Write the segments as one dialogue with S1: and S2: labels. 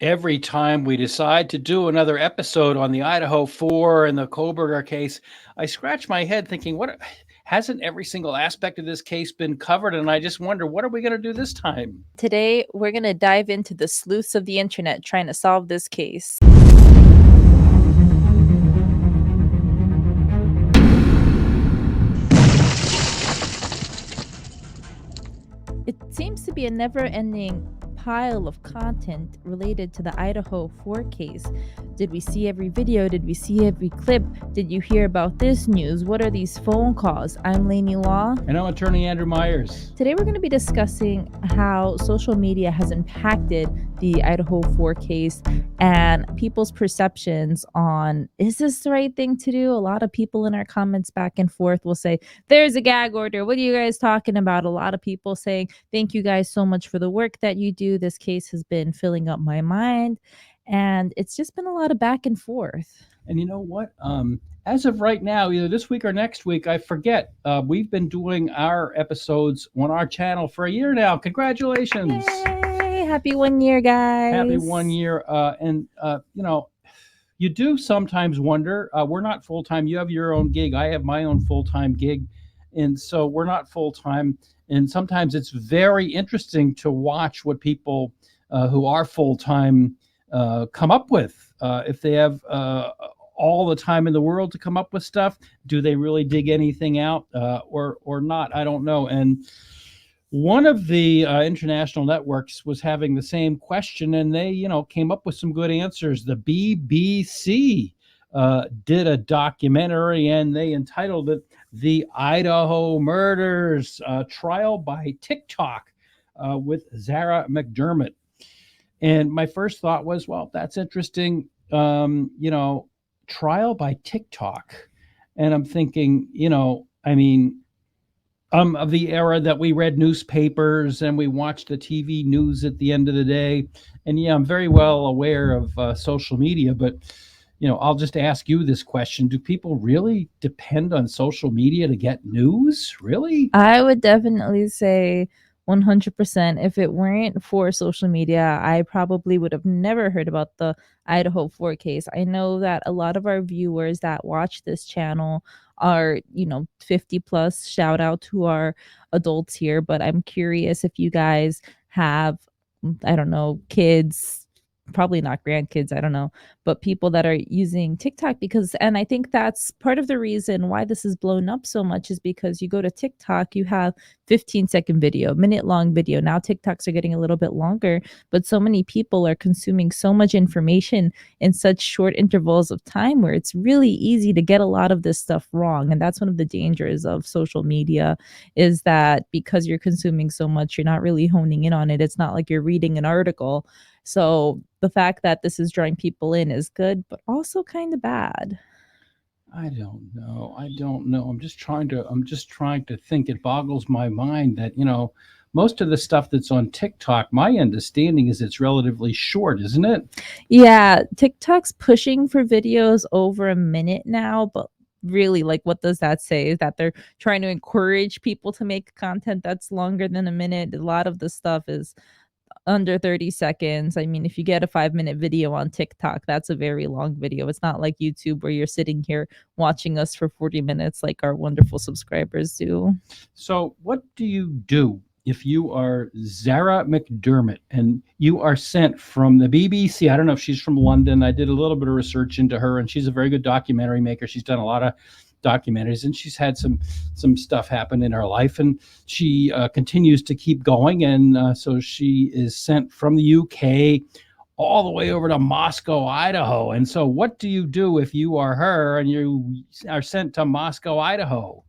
S1: Every time we decide to do another episode on the Idaho 4 and the Kohberger case, I scratch my head thinking, what hasn't every single aspect of this case been covered? And I just wonder, what are we going to do this time?
S2: Today, we're going to dive into the sleuths of the internet trying to solve this case. It seems to be a never-ending pile of content related to the Idaho 4 case. Did we see every video? Did we see every clip? Did you hear about this news? What are these phone calls? I'm Lainey Law.
S1: And I'm attorney Andrew Myers.
S2: Today we're going to be discussing how social media has impacted the Idaho 4 case and people's perceptions on, is this the right thing to do? A lot of people in our comments back and forth will say, there's a gag order. What are you guys talking about? A lot of people saying, thank you guys so much for the work that you do. This case has been filling up my mind. And it's just been a lot of back and forth.
S1: And you know what? As of right now, either this week or next week, I forget, we've been doing our episodes on our channel for a year now. Congratulations.
S2: Yay! Happy 1 year, guys.
S1: Happy 1 year. You do sometimes wonder, we're not full-time. You have your own gig. I have my own full-time gig. And so we're not full-time. And sometimes it's very interesting to watch what people who are full-time come up with. If they have all the time in the world to come up with stuff, do they really dig anything out or not? I don't know. And one of the international networks was having the same question, and they, came up with some good answers. The BBC did a documentary, and they entitled it "The Idaho Murders: Trial by TikTok" with Zara McDermott. And my first thought was, well, that's interesting. Trial by TikTok. And I'm thinking, of the era that we read newspapers and we watched the TV news at the end of the day. And yeah, I'm very well aware of social media, but I'll just ask you this question. Do people really depend on social media to get news? Really?
S2: I would definitely say 100%. If it weren't for social media, I probably would have never heard about the Idaho 4 case. I know that a lot of our viewers that watch this channel are, 50 plus. Shout out to our adults here, but I'm curious if you guys have, I don't know, kids, probably not grandkids, I don't know, but people that are using TikTok and I think that's part of the reason why this is blown up so much is because you go to TikTok, you have 15-second video, minute-long video. Now TikToks are getting a little bit longer, but so many people are consuming so much information in such short intervals of time where it's really easy to get a lot of this stuff wrong. And that's one of the dangers of social media is that because you're consuming so much, you're not really honing in on it. It's not like you're reading an article. So the fact that this is drawing people in is good, but also kind of bad.
S1: I don't know. I'm just trying to think. It boggles my mind that, most of the stuff that's on TikTok, my understanding is it's relatively short, isn't it?
S2: Yeah, TikTok's pushing for videos over a minute now, but really, like, what does that say? Is that they're trying to encourage people to make content that's longer than a minute? A lot of the stuff is under 30 seconds. I mean, if you get a 5-minute video on TikTok, that's a very long video. It's not like YouTube where you're sitting here watching us for 40 minutes like our wonderful subscribers do.
S1: So what do you do if you are Zara McDermott and you are sent from the BBC? I don't know if she's from London. I did a little bit of research into her, and she's a very good documentary maker. She's done a lot of documentaries, and she's had some stuff happen in her life, and she continues to keep going. And so she is sent from the UK all the way over to Moscow, Idaho. And so what do you do if you are her and you are sent to Moscow, Idaho?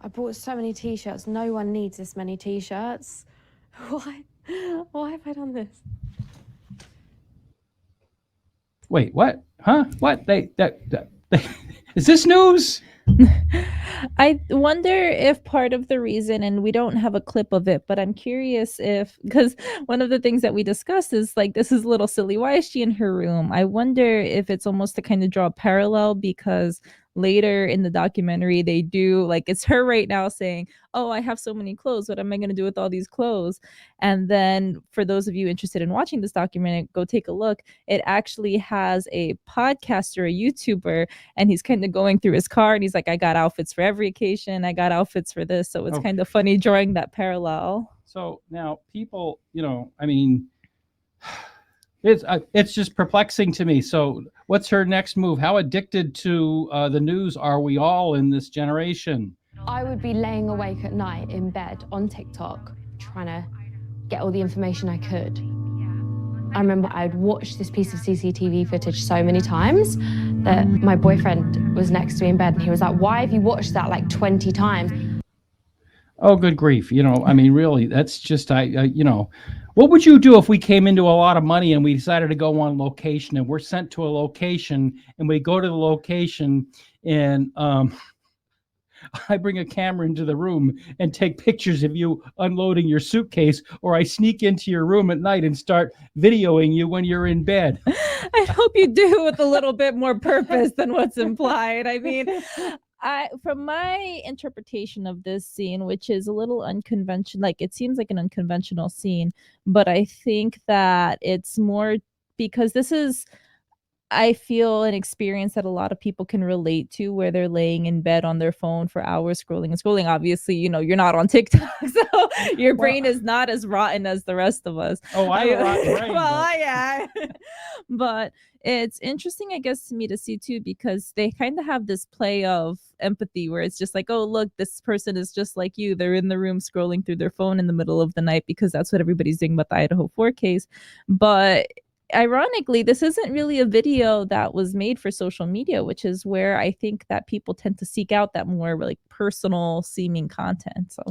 S3: I bought so many t-shirts. No one needs this many t-shirts. Why have I done this?
S1: Wait, what? Huh? What? They is this news?
S2: I wonder if part of the reason, and we don't have a clip of it, but I'm curious because one of the things that we discussed is like, this is a little silly. Why is she in her room? I wonder if it's almost to kind of draw a parallel because later in the documentary, they do, like, it's her right now saying, oh, I have so many clothes. What am I going to do with all these clothes? And then for those of you interested in watching this documentary, go take a look. It actually has a podcaster, a YouTuber, and he's kind of going through his car and he's like, I got outfits for every occasion. I got outfits for this. So it's kind of funny drawing that parallel.
S1: So now people, I mean, it's just perplexing to me. So what's her next move? How addicted to the news are we all in this generation?
S3: I would be laying awake at night in bed on TikTok trying to get all the information I could. I remember I'd watched this piece of CCTV footage so many times that my boyfriend was next to me in bed and he was like, why have you watched that like 20 times?
S1: Oh, good grief. I mean, really, that's just, what would you do if we came into a lot of money and we decided to go on location and we're sent to a location and we go to the location and I bring a camera into the room and take pictures of you unloading your suitcase, or I sneak into your room at night and start videoing you when you're in bed.
S2: I hope you do with a little bit more purpose than what's implied. I mean, from my interpretation of this scene, which is a little unconventional, like it seems like an unconventional scene, but I think that it's more because this is, I feel, an experience that a lot of people can relate to, where they're laying in bed on their phone for hours scrolling and scrolling. Obviously, you're not on TikTok, so your brain is not as rotten as the rest of us.
S1: Oh, I have a rotten brain.
S2: Well, yeah. But it's interesting, I guess, to me to see too, because they kind of have this play of empathy where it's just like, oh, look, this person is just like you. They're in the room scrolling through their phone in the middle of the night because that's what everybody's doing about the Idaho 4 case. But ironically, this isn't really a video that was made for social media, which is where I think that people tend to seek out that more like personal seeming content. So,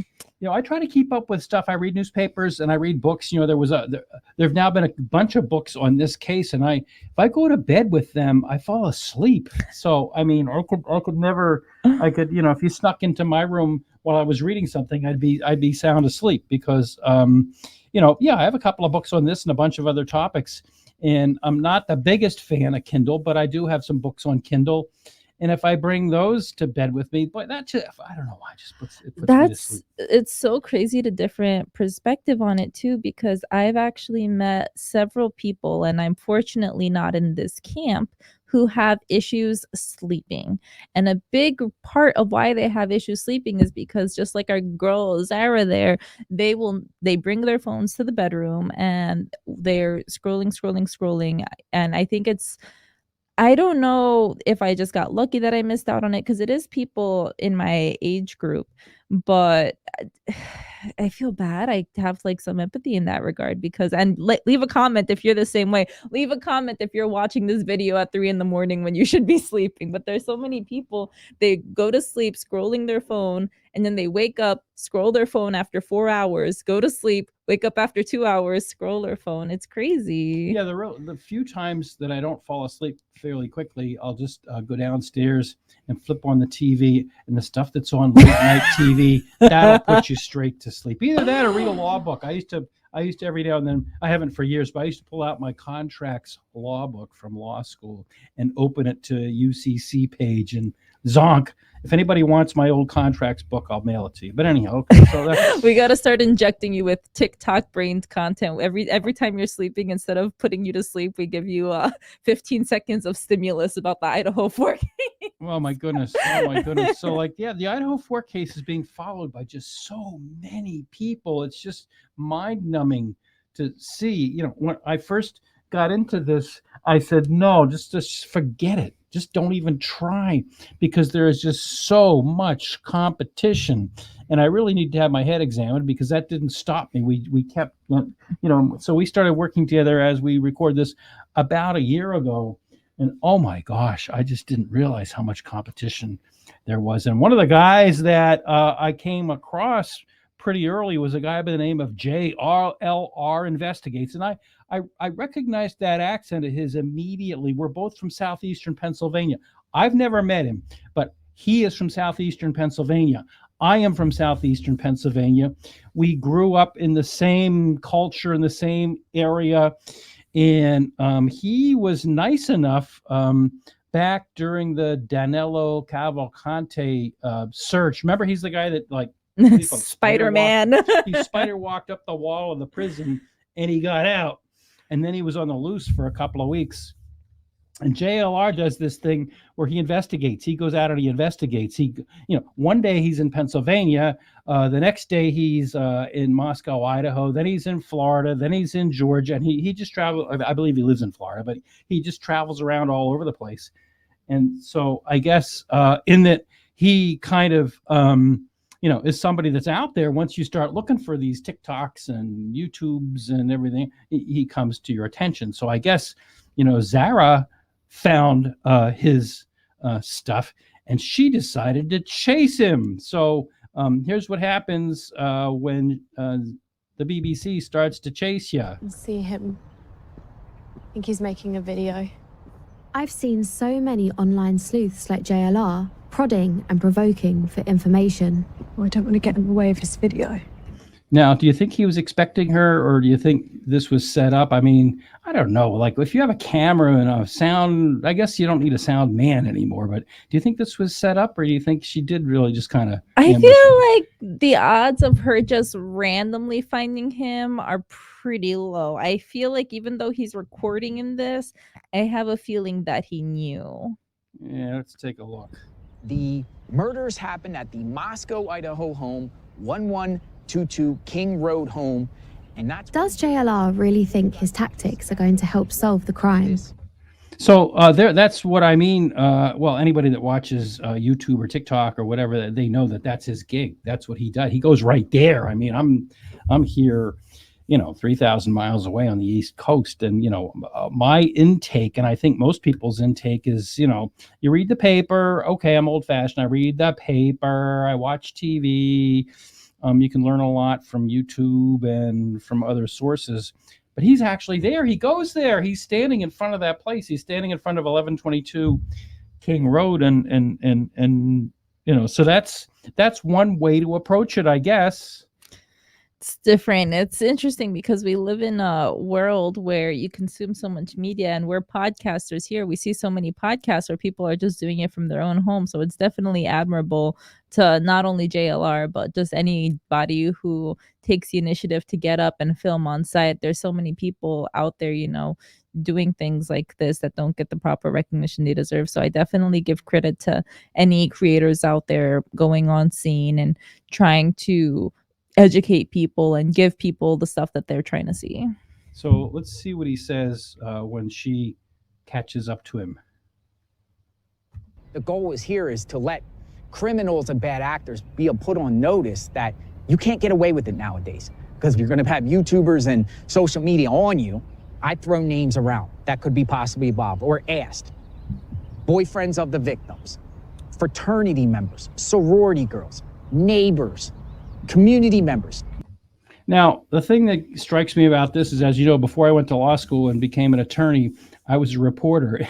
S1: I try to keep up with stuff. I read newspapers and I read books. There've now been a bunch of books on this case, and if I go to bed with them, I fall asleep. So, I mean, I could never, if you snuck into my room while I was reading something, I'd be sound asleep because, I have a couple of books on this and a bunch of other topics. And I'm not the biggest fan of Kindle, but I do have some books on Kindle. And if I bring those to bed with me, but I don't know why, it just puts me to sleep.
S2: It's so crazy to different perspective on it too, because I've actually met several people, and I'm fortunately not in this camp, who have issues sleeping. And a big part of why they have issues sleeping is because, just like our girl Zara there, they bring their phones to the bedroom and they're scrolling. And I think I don't know if I just got lucky that I missed out on it, because it is people in my age group, but I feel bad. I have like some empathy in that regard, because, and leave a comment if you're the same way. Leave a comment if you're watching this video at 3 a.m. when you should be sleeping. But there's so many people, they go to sleep scrolling their phone, and then they wake up, scroll their phone after 4 hours, go to sleep, wake up after 2 hours, scroll their phone. It's crazy.
S1: Yeah, the few times that I don't fall asleep fairly quickly, I'll just go downstairs and flip on the TV, and the stuff that's on late night TV, that'll put you straight to sleep. Either that or read a law book. I used to every now and then, I haven't for years, but I used to pull out my contracts law book from law school and open it to a UCC page, and zonk. If anybody wants my old contracts book, I'll mail it to you. But anyhow, okay, so
S2: we got to start injecting you with TikTok brained content every time you're sleeping. Instead of putting you to sleep, we give you 15 seconds of stimulus about the Idaho 4 case.
S1: Oh my goodness. So the Idaho 4 case is being followed by just so many people. It's just mind numbing to see. When I first got into this, I said, no, just forget it. Just don't even try, because there is just so much competition, and I really need to have my head examined, because that didn't stop me. We kept, so we started working together as we record this about a year ago, and oh my gosh, I just didn't realize how much competition there was. And one of the guys that I came across pretty early was a guy by the name of JRLR Investigates, and I recognized that accent of his immediately. We're both from southeastern Pennsylvania. I've never met him, but he is from southeastern Pennsylvania. I am from southeastern Pennsylvania. We grew up in the same culture, in the same area, and he was nice enough back during the Danilo Cavalcante search. Remember, he's the guy that like
S2: Spider-Man.
S1: He spider walked up the wall of the prison and he got out, and then he was on the loose for a couple of weeks. And JLR does this thing where he investigates. He goes out and he investigates. One day he's in Pennsylvania. The next day he's in Moscow, Idaho. Then he's in Florida. Then he's in Georgia. And he just travels. I believe he lives in Florida, but he just travels around all over the place. And so I guess in that he kind of, is somebody that's out there. Once you start looking for these TikToks and YouTubes and everything, he comes to your attention. So I guess, Zara found his stuff and she decided to chase him. So here's what happens when the BBC starts to chase you.
S3: See him. I think he's making a video. I've seen so many online sleuths like JLR prodding and provoking for information.
S4: Well, I don't want to get in the way of his video.
S1: Now, do you think he was expecting her, or do you think this was set up? I mean, I don't know. Like, if you have a camera and a sound, I guess you don't need a sound man anymore. But do you think this was set up, or do you think she did really just kind of?
S2: I feel like the odds of her just randomly finding him are pretty low. I feel like even though he's recording in this, I have a feeling that he knew.
S1: Yeah, let's take a look.
S5: The murders happened at the Moscow, Idaho home, 1122 King Road home, and that's...
S3: Does JLR really think his tactics are going to help solve the crime?
S1: So that's what I mean. Well, anybody that watches YouTube or TikTok or whatever, they know that that's his gig. That's what he does. He goes right there. I mean, I'm here, 3,000 miles away on the East Coast. And, my intake, and I think most people's intake is, you read the paper. Okay, I'm old fashioned. I read the paper. I watch TV. You can learn a lot from YouTube and from other sources. But he's actually there. He goes there. He's standing in front of that place. He's standing in front of 1122 King Road. And so that's one way to approach it, I guess.
S2: It's different. It's interesting because we live in a world where you consume so much media, and we're podcasters here. We see so many podcasts where people are just doing it from their own home. So it's definitely admirable to not only JLR, but just anybody who takes the initiative to get up and film on site. There's so many people out there, doing things like this that don't get the proper recognition they deserve. So I definitely give credit to any creators out there going on scene and trying to educate people and give people the stuff that they're trying to see.
S1: So let's see what he says when she catches up to him.
S5: The goal is to let criminals and bad actors be put on notice that you can't get away with it nowadays, because you're going to have YouTubers and social media on you. I throw names around that could be possibly involved or asked. Boyfriends of the victims, fraternity members, sorority girls, neighbors, community members.
S1: Now, the thing that strikes me about this is, as you know, before I went to law school and became an attorney, I was a reporter.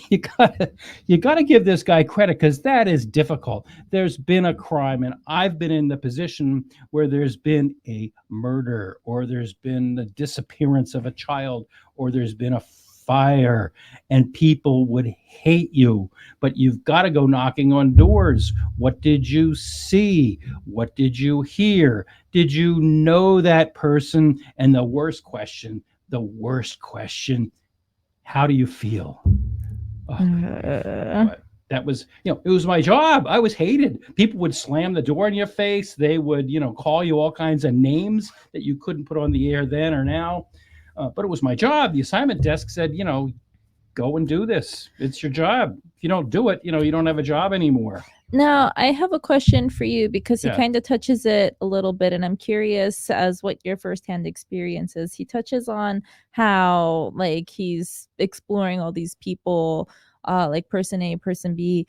S1: You gotta give this guy credit, because that is difficult. There's been a crime, and I've been in the position where there's been a murder, or there's been the disappearance of a child, or there's been a fire, and people would hate you, but you've got to go knocking on doors. What did you see? What did you hear? Did you know that person? And the worst question, how do you feel? That was, it was my job. I was hated. People would slam the door in your face. They would, call you all kinds of names that you couldn't put on the air then or now. But it was my job. The assignment desk said, go and do this. It's your job. If you don't do it, you don't have a job anymore.
S2: Now, I have a question for you, because he kind of touches it a little bit, and I'm curious as what your firsthand experience is. He touches on how, like, he's exploring all these people, like person A, person B,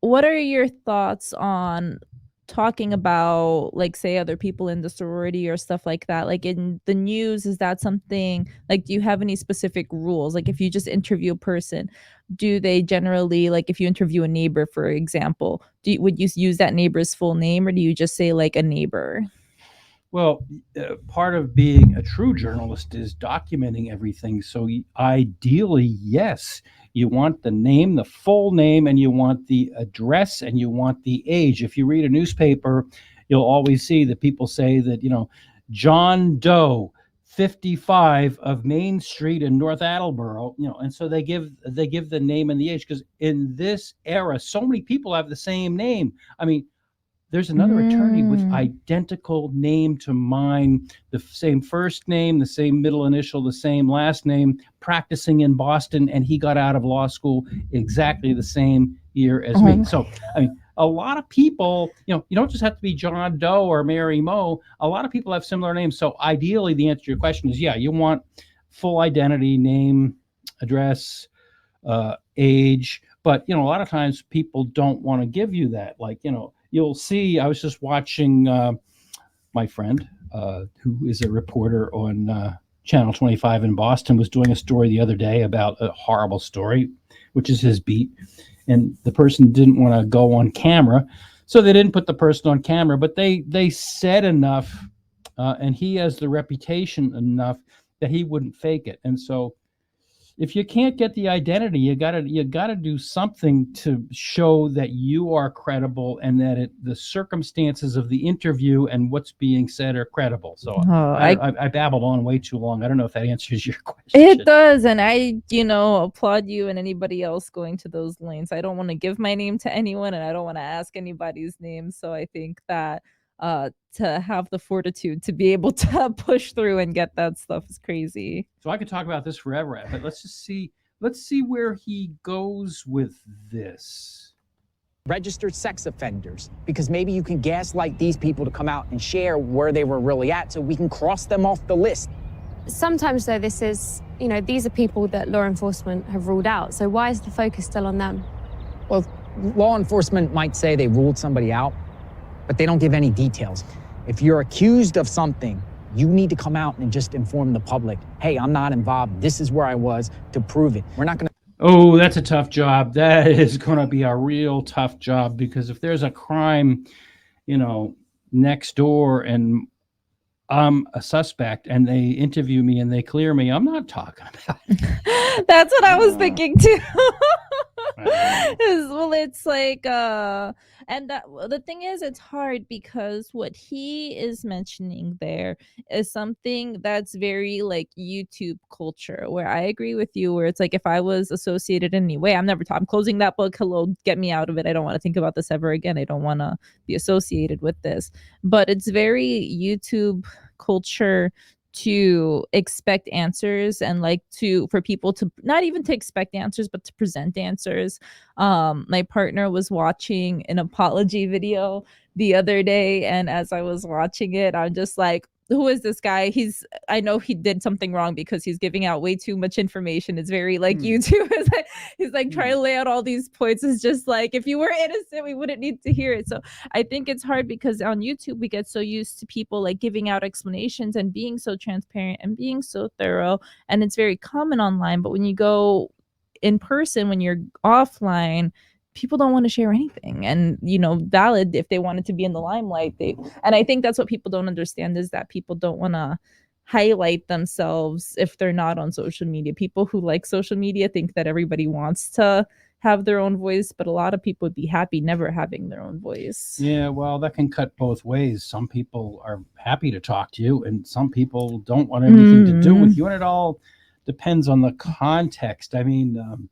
S2: what are your thoughts on talking about, like, say, other people in the sorority or stuff like that? Like, in the news, is that something, like, do you have any specific rules? Like, if you just interview a person, do they generally, like, if you interview a neighbor, for example, would you use that neighbor's full name, or do you just say, like, a neighbor?
S1: Well, part of being a true journalist is documenting everything. So ideally, yes, you want the name, the full name, and you want the address, and you want the age. If you read a newspaper, you'll always see that people say that, John Doe, 55 of Main Street in North Attleboro, and so they give the name and the age, because in this era, so many people have the same name. I mean, there's another attorney with identical name to mine, the same first name, the same middle initial, the same last name, practicing in Boston, and he got out of law school exactly the same year as me. So, I mean, a lot of people, you don't just have to be John Doe or Mary Moe. A lot of people have similar names. So ideally, the answer to your question is, yeah, you want full identity, name, address, age. But, a lot of times people don't want to give you that. Like, you'll see, I was just watching my friend, who is a reporter on Channel 25 in Boston, was doing a story the other day about a horrible story, which is his beat. And the person didn't want to go on camera, so they didn't put the person on camera, but they said enough, and he has the reputation enough that he wouldn't fake it. And so if you can't get the identity, you gotta do something to show that you are credible, and that the circumstances of the interview and what's being said are credible. So I babbled on way too long. I don't know if that answers your question.
S2: It does, and I, applaud you and anybody else going to those lanes. I don't want to give my name to anyone, and I don't want to ask anybody's name. So I think that to have the fortitude to be able to push through and get that stuff is crazy.
S1: So I could talk about this forever, but let's see where he goes with this.
S5: Registered sex offenders, because maybe you can gaslight these people to come out and share where they were really at, so we can cross them off the list.
S3: Sometimes, though, this is, these are people that law enforcement have ruled out. So why is the focus still on them?
S5: Well, law enforcement might say they ruled somebody out, but they don't give any details. If you're accused of something, you need to come out and just inform the public, hey, I'm not involved. This is where I was, to prove it. We're not going to.
S1: Oh, that's a tough job. That is going to be a real tough job, because if there's a crime, next door, and I'm a suspect, and they interview me and they clear me, I'm not talking about it.
S2: That's what I was thinking too. Well, it's like and the thing is, it's hard, because what he is mentioning there is something that's very like YouTube culture, where I agree with you, where it's like, if I was associated in any way, I'm closing that book. Hello, get me out of it. I don't want to think about this ever again. I don't want to be associated with this. But it's very YouTube culture to expect answers, and for people to not even to expect answers, but to present answers. My partner was watching an apology video the other day, and as I was watching it, I'm just like, who is this guy? I know he did something wrong, because he's giving out way too much information. It's very like YouTube. He's like trying to lay out all these points. It's just like, if you were innocent, we wouldn't need to hear it. So I think it's hard, because on YouTube, we get so used to people like giving out explanations and being so transparent and being so thorough. And it's very common online. But when you go in person, when you're offline, people don't want to share anything. And, valid, if they wanted to be in the limelight, and I think that's what people don't understand, is that people don't want to highlight themselves if they're not on social media. People who like social media think that everybody wants to have their own voice, but a lot of people would be happy never having their own voice.
S1: Yeah, well, that can cut both ways. Some people are happy to talk to you, and some people don't want anything to do with you. And it all depends on the context. I mean,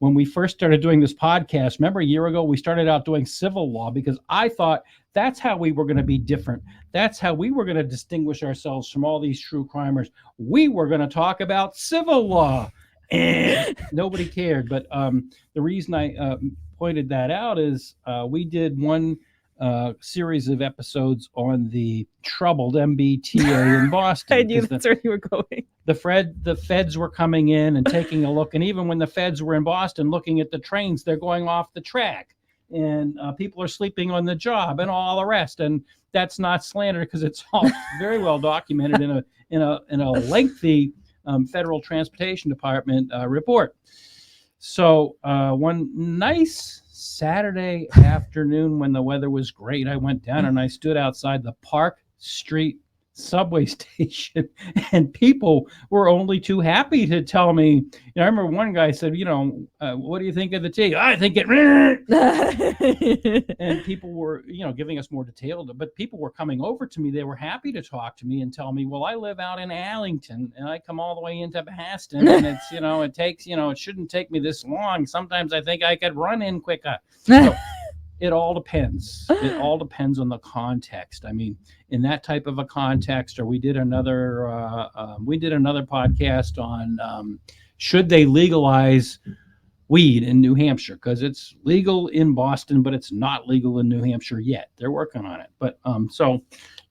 S1: when we first started doing this podcast, remember a year ago, we started out doing civil law, because I thought that's how we were going to be different. That's how we were going to distinguish ourselves from all these true crimers. We were going to talk about civil law. Nobody cared. But the reason I pointed that out is we did one series of episodes on the troubled MBTA in Boston.
S2: I knew that's where you were going.
S1: The feds were coming in and taking a look, and even when the feds were in Boston looking at the trains, they're going off the track, and people are sleeping on the job and all the rest. And that's not slander, because it's all very well documented in a lengthy Federal Transportation Department report. So one nice Saturday afternoon, when the weather was great, I went down and I stood outside the Park Street subway station, and people were only too happy to tell me. I remember one guy said, what do you think of the tea? I think it. And people were, giving us more detail, but people were coming over to me. They were happy to talk to me and tell me, well, I live out in Allington and I come all the way into Baston, and it's, it takes, it shouldn't take me this long. Sometimes I think I could run in quicker. So it all depends. It all depends on the context. I mean, in that type of a context, or we did another podcast on should they legalize weed in New Hampshire, because it's legal in Boston, but it's not legal in New Hampshire yet. They're working on it. But so,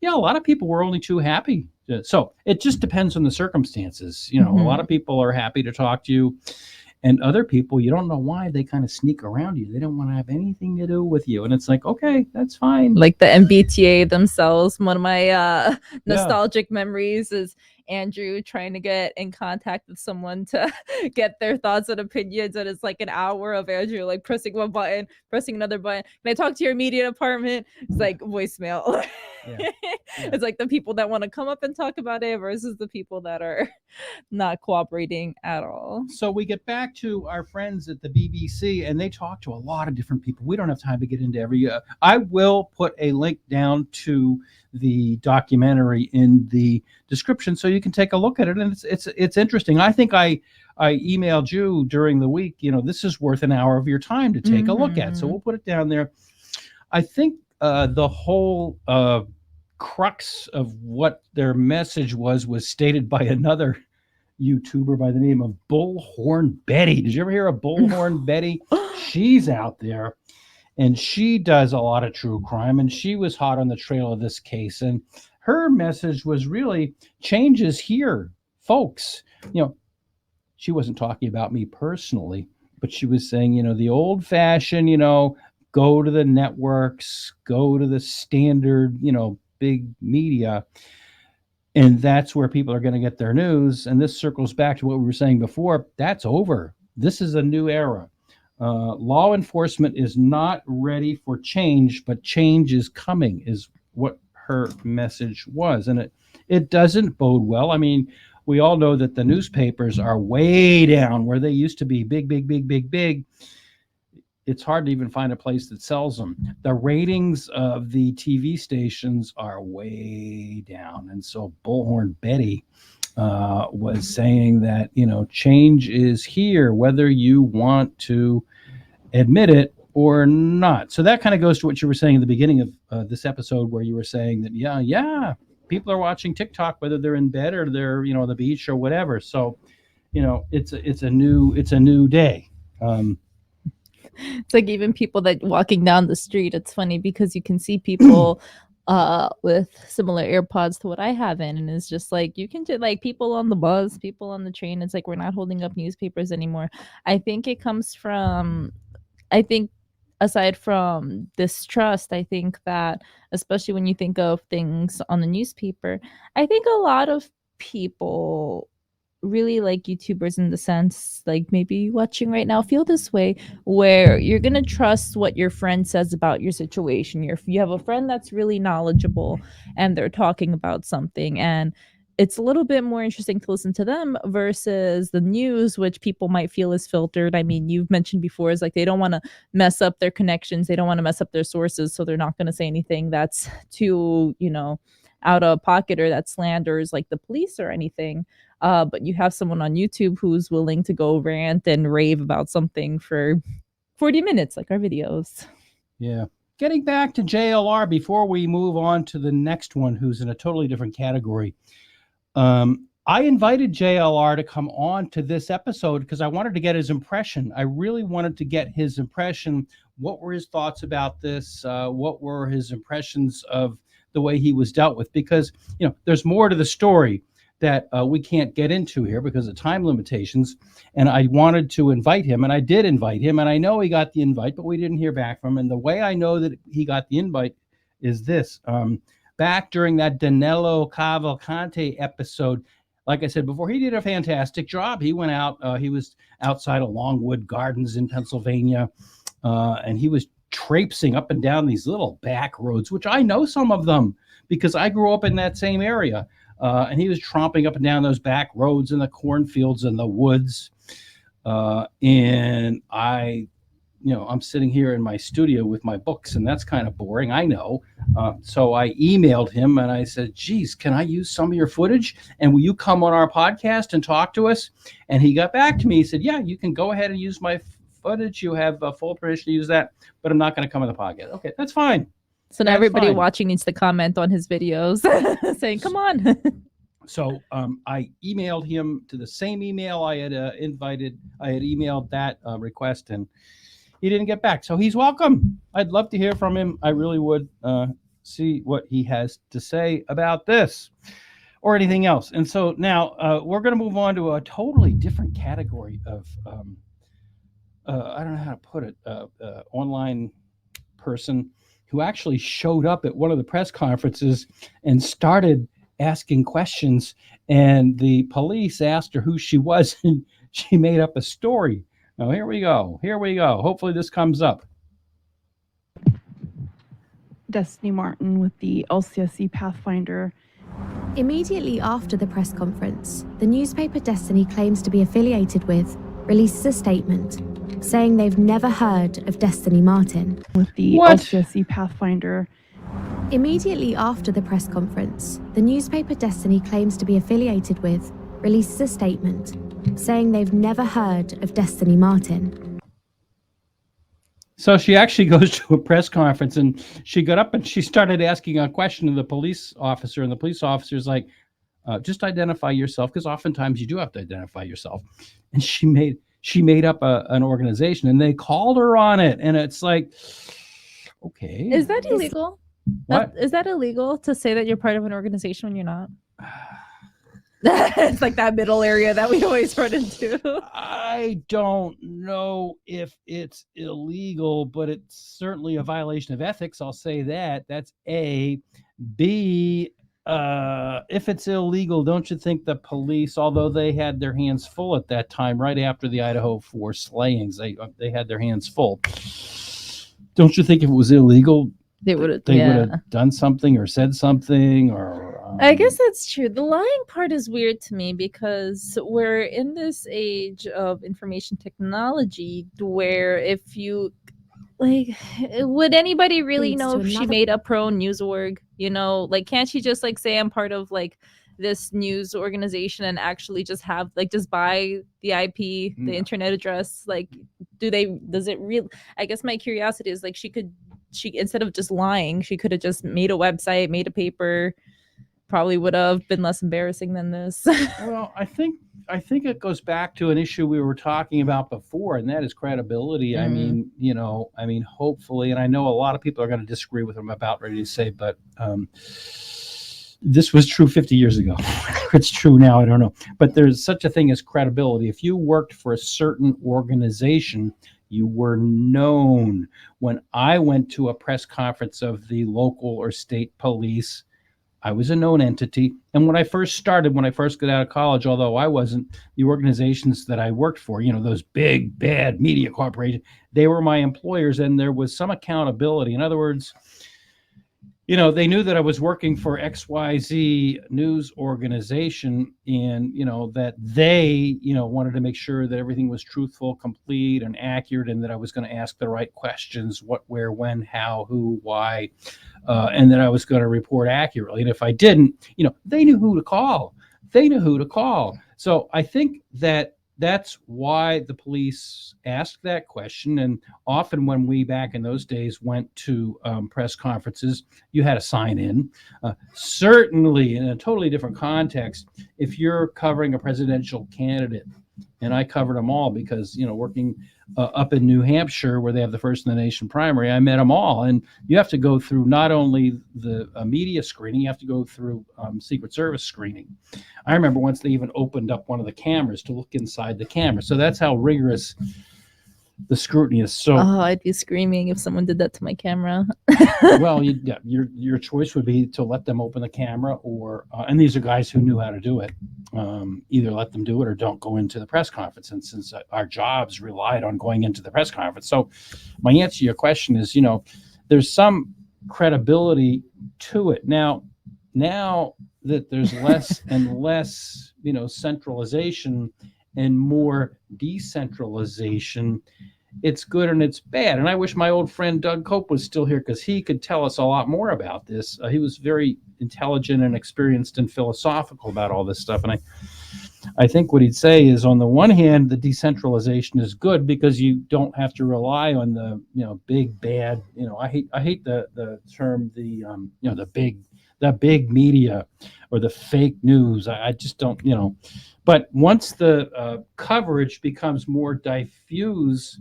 S1: a lot of people were only too happy. So it just depends on the circumstances. A lot of people are happy to talk to you. And other people, you don't know why, they kind of sneak around you. They don't want to have anything to do with you. And it's like, okay, that's fine.
S2: Like the MBTA themselves. One of my nostalgic memories is Andrew trying to get in contact with someone to get their thoughts and opinions. And it's like an hour of Andrew like pressing one button, pressing another button. Can I talk to your immediate department? It's like voicemail. Yeah. It's like the people that want to come up and talk about it versus the people that are not cooperating at all.
S1: So we get back to our friends at the BBC, and they talk to a lot of different people. We don't have time to get into every. I will put a link down to the documentary in the description so you can take a look at it, and it's interesting. I think I emailed you during the week. This is worth an hour of your time to take a look at. So we'll put it down there. I think the whole crux of what their message was stated by another YouTuber by the name of Bullhorn Betty. Did you ever hear of Bullhorn Betty? She's out there, and she does a lot of true crime, and she was hot on the trail of this case. And her message was really, change is here, folks. She wasn't talking about me personally, but she was saying, the old-fashioned, go to the networks, go to the standard, big media. And that's where people are going to get their news. And this circles back to what we were saying before. That's over. This is a new era. Law enforcement is not ready for change, but change is coming, is what her message was. And it doesn't bode well. I mean, we all know that the newspapers are way down where they used to be big, big, big, big, big. It's hard to even find a place that sells them. The ratings of the TV stations are way down. And so Bullhorn Betty was saying that, change is here, whether you want to admit it or not. So that kind of goes to what you were saying in the beginning of this episode, where you were saying that, yeah, people are watching TikTok, whether they're in bed or they're, on the beach or whatever. So, it's a new day.
S2: It's like even people that walking down the street, it's funny because you can see people with similar AirPods to what I have in, and it's just like you can do like people on the bus, people on the train. It's like we're not holding up newspapers anymore. I think it comes from, aside from distrust, I think that especially when you think of things on the newspaper, I think a lot of people really like YouTubers in the sense, like maybe watching right now, feel this way, where you're gonna trust what your friend says about your situation. You have a friend that's really knowledgeable and they're talking about something, and it's a little bit more interesting to listen to them versus the news, which people might feel is filtered. I mean, you've mentioned before, is like they don't want to mess up their connections, they don't want to mess up their sources, so they're not going to say anything that's too, out of pocket or that slanders like the police or anything. But you have someone on YouTube who's willing to go rant and rave about something for 40 minutes, like our videos.
S1: Yeah. Getting back to JLR before we move on to the next one, who's in a totally different category. I invited JLR to come on to this episode because I wanted to get his impression. I really wanted to get his impression. What were his thoughts about this? What were his impressions of the way he was dealt with? Because, there's more to the story that we can't get into here because of time limitations. And I wanted to invite him, and I did invite him, and I know he got the invite, but we didn't hear back from him. And the way I know that he got the invite is this. Back during that Danilo Cavalcante episode, like I said before, he did a fantastic job. He went out, he was outside of Longwood Gardens in Pennsylvania, and he was traipsing up and down these little back roads, which I know some of them because I grew up in that same area. And he was tromping up and down those back roads in the cornfields and the woods. And I'm sitting here in my studio with my books, and that's kind of boring, I know. So I emailed him and I said, geez, can I use some of your footage? And will you come on our podcast and talk to us? And he got back to me. He said, yeah, you can go ahead and use my footage. You have full permission to use that, but I'm not going to come on the podcast. Okay, that's fine.
S2: So now
S1: That's
S2: everybody
S1: fine.
S2: watching needs to comment on his videos saying, come on.
S1: So I emailed him to the same email I had emailed that request, and he didn't get back. So he's welcome. I'd love to hear from him. I really would see what he has to say about this or anything else. And so now we're going to move on to a totally different category of, I don't know how to put it, online person who actually showed up at one of the press conferences and started asking questions, and the police asked her who she was, and she made up a story. Now, here we go. Hopefully this comes up.
S4: Destiny Martin with the LCSC Pathfinder.
S3: Immediately after the press conference, the newspaper Destiny claims to be affiliated with releases a statement saying they've never heard of Destiny Martin.
S4: With the
S1: What?
S4: LCSC Pathfinder.
S3: Immediately after the press conference, the newspaper Destiny claims to be affiliated with releases a statement saying they've never heard of Destiny Martin.
S1: So she actually goes to a press conference, and she got up and she started asking a question to the police officer, and the police officer's like, just identify yourself, because oftentimes you do have to identify yourself. And she made up an organization, and they called her on it, and it's like, okay.
S2: Is that illegal?
S1: What?
S2: Is that illegal to say that you're part of an organization when you're not? It's like that middle area that we always run into.
S1: I don't know if it's illegal, but it's certainly a violation of ethics. I'll say that. That's A. B, if it's illegal, don't you think the police, although they had their hands full at that time, right after the Idaho 4 slayings, they had their hands full. Don't you think if it was illegal,
S2: They would have
S1: done something or said something? Or
S2: I guess that's true. The lying part is weird to me because we're in this age of information technology where if you like, would anybody really
S3: Leads
S2: know
S3: to
S2: if she
S3: another-
S2: made up her own news org? You know, like, can't she just like say I'm part of like this news organization and actually just have like just buy the IP, the
S1: No.
S2: internet address? Like, does it really? I guess my curiosity is like she instead of just lying, she could have just made a website, made a paper. Probably would have been less embarrassing than this.
S1: Well, I think it goes back to an issue we were talking about before, and that is credibility.
S2: Mhm.
S1: I mean, hopefully, and I know a lot of people are going to disagree with what I'm about ready to say, but this was true 50 years ago. Whether it's true now, I don't know. But there's such a thing as credibility. If you worked for a certain organization, you were known. When I went to a press conference of the local or state police, I was a known entity. And when I first got out of college, although I wasn't, the organizations that I worked for, those big, bad media corporations, they were my employers, and there was some accountability. In other words, they knew that I was working for XYZ news organization, and, that they, wanted to make sure that everything was truthful, complete, and accurate, and that I was going to ask the right questions, what, where, when, how, who, why, and that I was going to report accurately. And if I didn't, they knew who to call. So I think that's why the police asked that question. And often when we back in those days went to press conferences, you had to sign in. Certainly in a totally different context, if you're covering a presidential candidate, and I covered them all because, working up in New Hampshire where they have the first in the nation primary, I met them all. And you have to go through not only the media screening, you have to go through Secret Service screening. I remember once they even opened up one of the cameras to look inside the camera. So that's how rigorous the scrutiny is so.
S2: Oh, I'd be screaming if someone did that to my camera.
S1: Well, yeah, your choice would be to let them open the camera, or and these are guys who knew how to do it. Either let them do it or don't go into the press conference. And since our jobs relied on going into the press conference, so my answer to your question is, there's some credibility to it now that there's less and less, centralization and more decentralization. It's good and it's bad. And I wish my old friend Doug Cope was still here, because he could tell us a lot more about this. He was very intelligent and experienced and philosophical about all this stuff. And I think what he'd say is, on the one hand, the decentralization is good because you don't have to rely on the big bad. I hate the term the big media or the fake news. I just don't. But once the coverage becomes more diffuse,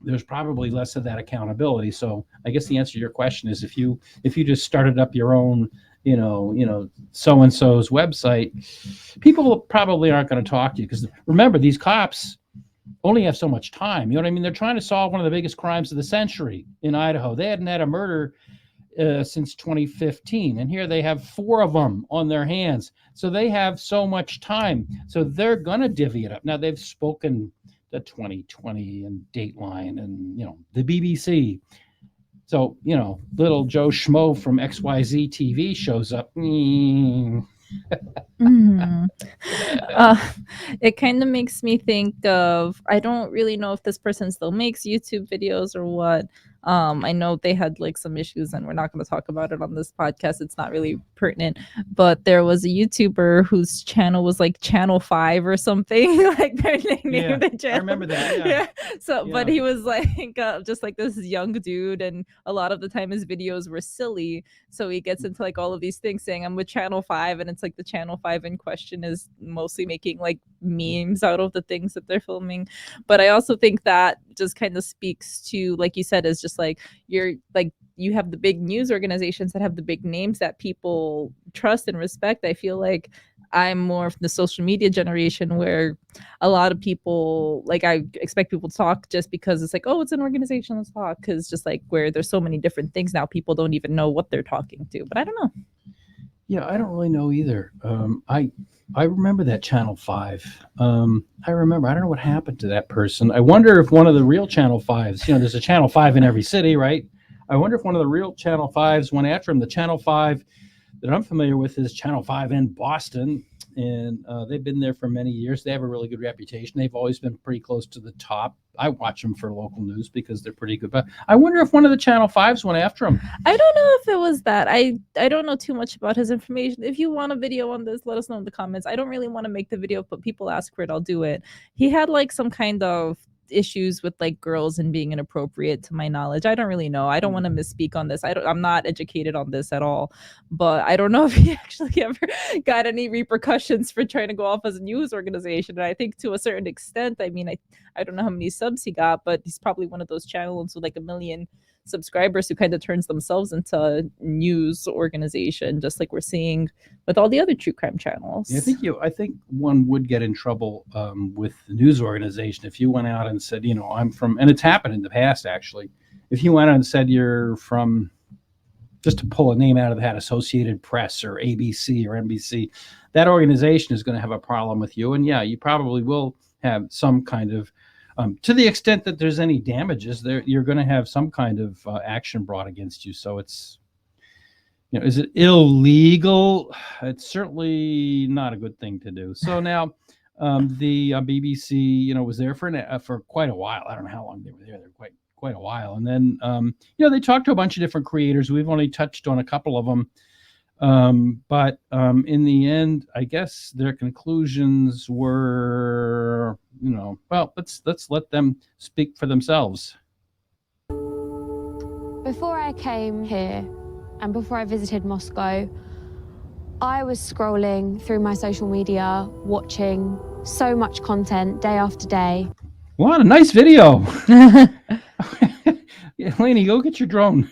S1: there's probably less of that accountability. So I guess the answer to your question is, if you just started up your own, so-and-so's website, people probably aren't going to talk to you, because remember, these cops only have so much time. You know what I mean? They're trying to solve one of the biggest crimes of the century in Idaho. They hadn't had a murder since 2015, and here they have 4 of them on their hands. So they have so much time. So they're going to divvy it up. Now, they've spoken to 2020 and Dateline and, the BBC. So, little Joe Schmo from XYZ TV shows up.
S2: It kind of makes me think of, I don't really know if this person still makes YouTube videos or what. I know they had some issues, and we're not going to talk about it on this podcast. It's not really pertinent, but there was a YouTuber whose channel was Channel 5 or something. They named the channel.
S1: I remember that. Yeah.
S2: So, but he was just this young dude, and a lot of the time his videos were silly. So he gets into all of these things saying, I'm with Channel 5, and it's the Channel 5 in question is mostly making memes out of the things that they're filming. But I also think that just kind of speaks to, like you said, is just you have the big news organizations that have the big names that people trust and respect. I feel like I'm more of the social media generation, where a lot of people, I expect people to talk just because it's it's an organization, let's talk. Because just where there's so many different things now, people don't even know what they're talking to. But I don't know.
S1: Yeah, I don't really know either. I remember that Channel 5. I don't know what happened to that person. I wonder if one of the real Channel 5s, there's a Channel 5 in every city, right? I wonder if one of the real Channel 5s went after him. The Channel 5 that I'm familiar with is Channel 5 in Boston, and they've been there for many years. They have a really good reputation. They've always been pretty close to the top. I watch them for local news because they're pretty good. But I wonder if one of the Channel 5s went after him.
S2: I don't know if it was that. I don't know too much about his information. If you want a video on this, let us know in the comments. I don't really want to make the video, but people ask for it, I'll do it. He had some kind of issues with girls and being inappropriate, to my knowledge. I don't really know. I don't want to misspeak on this. I'm not educated on this at all, but I don't know if he actually ever got any repercussions for trying to go off as a news organization. And I think to a certain extent, I don't know how many subs he got, but he's probably one of those channels with 1 million subscribers who kind of turns themselves into a news organization, just like we're seeing with all the other true crime channels.
S1: Yeah, I think one would get in trouble with the news organization if you went out and said, I'm from, and it's happened in the past actually. If you went out and said you're from, just to pull a name out of the hat, Associated Press or ABC or NBC, that organization is going to have a problem with you. And yeah, you probably will have some kind of to the extent that there's any damages there, you're going to have some kind of action brought against you. So it's, is it illegal? It's certainly not a good thing to do. So now the BBC, was there for quite a while. I don't know how long they were there. They're quite a while. And then, they talked to a bunch of different creators. We've only touched on a couple of them. But in the end, I guess their conclusions were, well, let's let them speak for themselves.
S3: Before I came here and before I visited Moscow, I was scrolling through my social media, watching so much content day after day.
S1: What a nice video. Yeah, Lainey, go get your drone.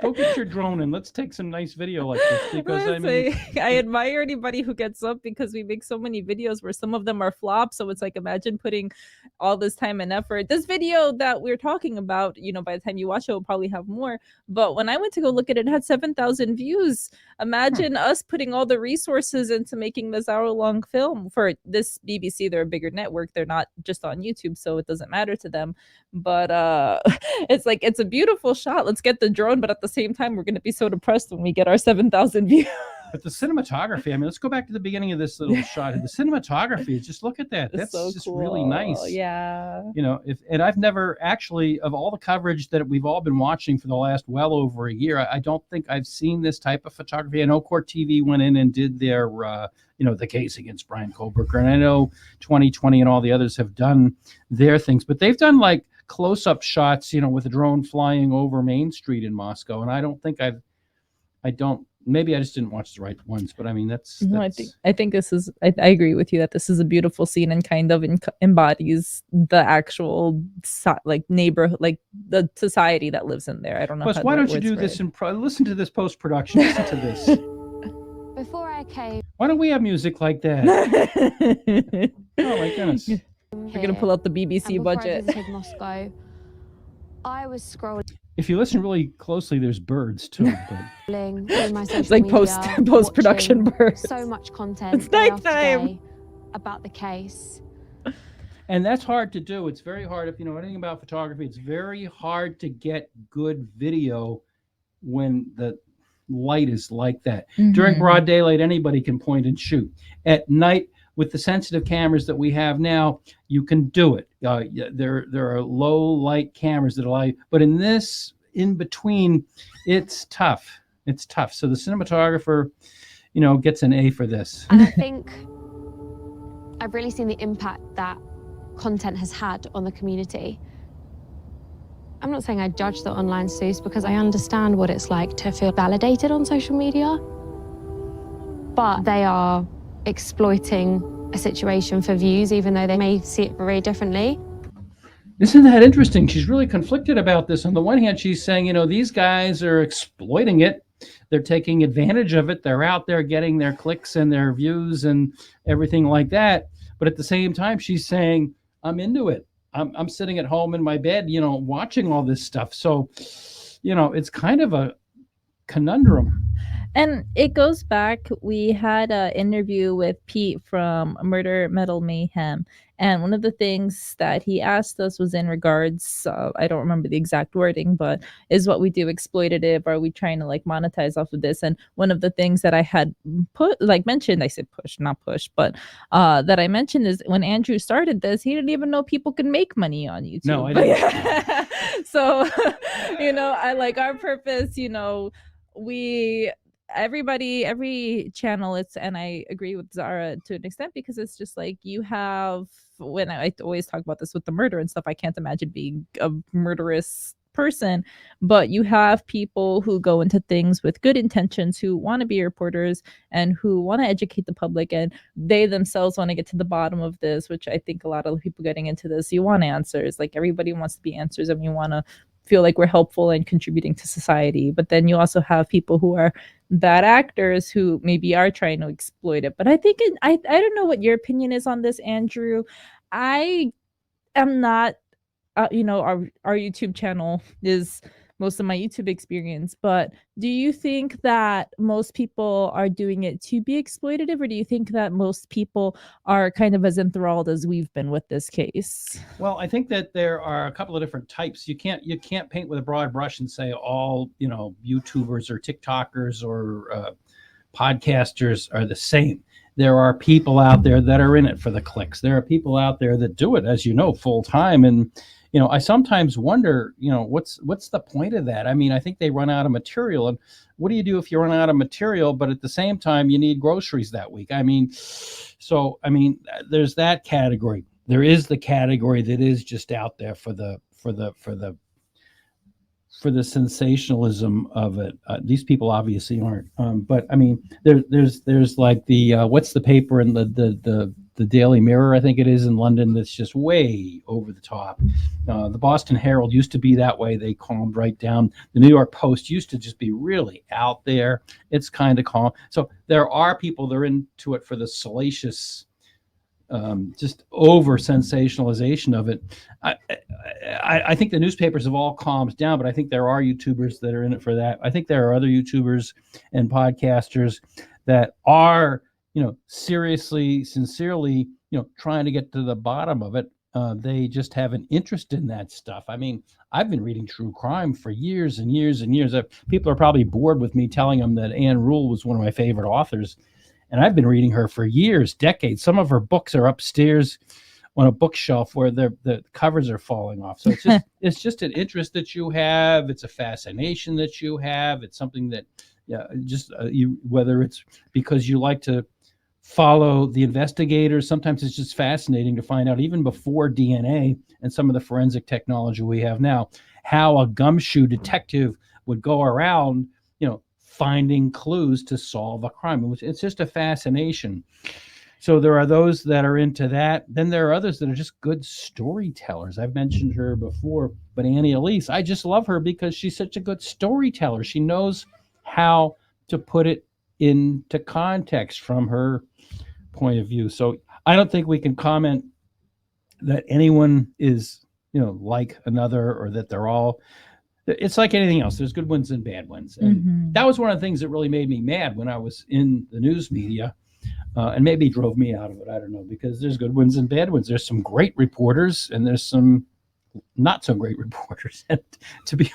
S1: Go get your drone and let's take some nice video like this, because I mean,
S2: I admire anybody who gets up, because we make so many videos where some of them are flops. So it's like, imagine putting all this time and effort. This video that we're talking about, by the time you watch it, will probably have more. But when I went to go look at it, it had 7,000 views. Imagine us putting all the resources into making this hour-long film. For this BBC, they're a bigger network. They're not just on YouTube, so it doesn't matter to them. But it's like, it's a beautiful shot. Let's get the drone, but at the same time, we're going to be so depressed when we get our 7,000 views.
S1: But the cinematography, I mean, let's go back to the beginning of this little shot. The cinematography, just look at that. That's
S2: so
S1: just
S2: cool.
S1: really nice.
S2: Yeah.
S1: And I've never actually, of all the coverage that we've all been watching for the last well over a year, I don't think I've seen this type of photography. I know Court TV went in and did their, the case against Brian Kohberger. And I know 2020 and all the others have done their things, but they've done like close-up shots, with a drone flying over Main Street in Moscow. And I don't think maybe I just didn't watch the right ones, but I mean,
S2: no, I think this is, I agree with you that this is a beautiful scene and kind of embodies the actual neighborhood, like the society that lives in there. I don't know.
S1: Plus, why don't you do this and listen to this post-production? Listen to this.
S3: Before I came,
S1: Why don't we have music like that? Oh my goodness.
S2: We're gonna pull out the BBC budget.
S3: I visited Moscow, I was scrolling.
S1: If you listen really closely, there's birds too. But...
S3: through my social
S2: It's like
S3: media,
S2: post-production birds.
S3: So much content
S2: It's
S3: day after
S2: nighttime.
S3: day about the case.
S1: And that's hard to do. It's very hard. If you know anything about photography, it's very hard to get good video when the light is like that. During broad daylight, anybody can point and shoot. At night, with the sensitive cameras that we have now, you can do it. There are low light cameras that allow you, but in between, it's tough. It's tough. So the cinematographer, gets an A for this.
S3: And I think I've really seen the impact that content has had on the community. I'm not saying I judge the online sleuths, because I understand what it's like to feel validated on social media, but they are exploiting a situation for views, even though they may see it very differently.
S1: Isn't that interesting? She's really conflicted about this. On the one hand, she's saying, these guys are exploiting it. They're taking advantage of it. They're out there getting their clicks and their views and everything like that. But at the same time, she's saying, I'm into it. I'm sitting at home in my bed, watching all this stuff. So, it's kind of a conundrum.
S2: And it goes back, we had an interview with Pete from Murder Metal Mayhem, and one of the things that he asked us was in regards, I don't remember the exact wording, but is what we do exploitative? Are we trying to monetize off of this? And one of the things that I had mentioned, I said push, not push, but that I mentioned is when Andrew started this, he didn't even know people could make money on YouTube.
S1: No, I didn't.
S2: So, I our purpose, every channel, and I agree with Zara to an extent, because it's just like you have, when I always talk about this with the murder and stuff, I can't imagine being a murderous person, but you have people who go into things with good intentions, who want to be reporters and who want to educate the public, and they themselves want to get to the bottom of this, which I think a lot of people getting into this, you want answers. Like, everybody wants to be answers, and we want to feel like we're helpful and contributing to society. But then you also have people who are bad actors who maybe are trying to exploit it. But I think I don't know what your opinion is on this, Andrew. I am not our YouTube channel is most of my YouTube experience, but do you think that most people are doing it to be exploitative, or do you think that most people are kind of as enthralled as we've been with this case?
S1: Well, I think that there are a couple of different types. You can't paint with a broad brush and say all YouTubers or TikTokers or podcasters are the same. There are people out there that are in it for the clicks. There are people out there that do it, as full time. And I sometimes wonder, what's the point of that? I mean, I think they run out of material. And what do you do if you run out of material, but at the same time you need groceries that week? I mean, there's that category. There is the category that is just out there for the sensationalism of it. These people obviously aren't. But I mean, there's like the what's the paper and the the Daily Mirror, I think it is in London, that's just way over the top. The Boston Herald used to be that way. They calmed right down. The New York Post used to just be really out there. It's kind of calm. So there are people that are into it for the salacious, just over sensationalization of it. I think the newspapers have all calmed down, but I think there are YouTubers that are in it for that. I think there are other YouTubers and podcasters that are, seriously, sincerely, trying to get to the bottom of it. They just have an interest in that stuff. I mean, I've been reading true crime for years and years and years. People are probably bored with me telling them that Ann Rule was one of my favorite authors. And I've been reading her for years, decades. Some of her books are upstairs on a bookshelf where the covers are falling off. So it's just an interest that you have. It's a fascination that you have. It's something that, whether it's because you like to follow the investigators. Sometimes it's just fascinating to find out, even before DNA and some of the forensic technology we have now, how a gumshoe detective would go around, finding clues to solve a crime. It's just a fascination. So there are those that are into that. Then there are others that are just good storytellers. I've mentioned her before, but Annie Elise, I just love her because she's such a good storyteller. She knows how to put it into context from her point of view. So I don't think we can comment that anyone is, like another, or that they're all. It's like anything else. There's good ones and bad ones. And that was one of the things that really made me mad when I was in the news media, and maybe drove me out of it. I don't know, because there's good ones and bad ones. There's some great reporters and there's some not so great reporters. And to be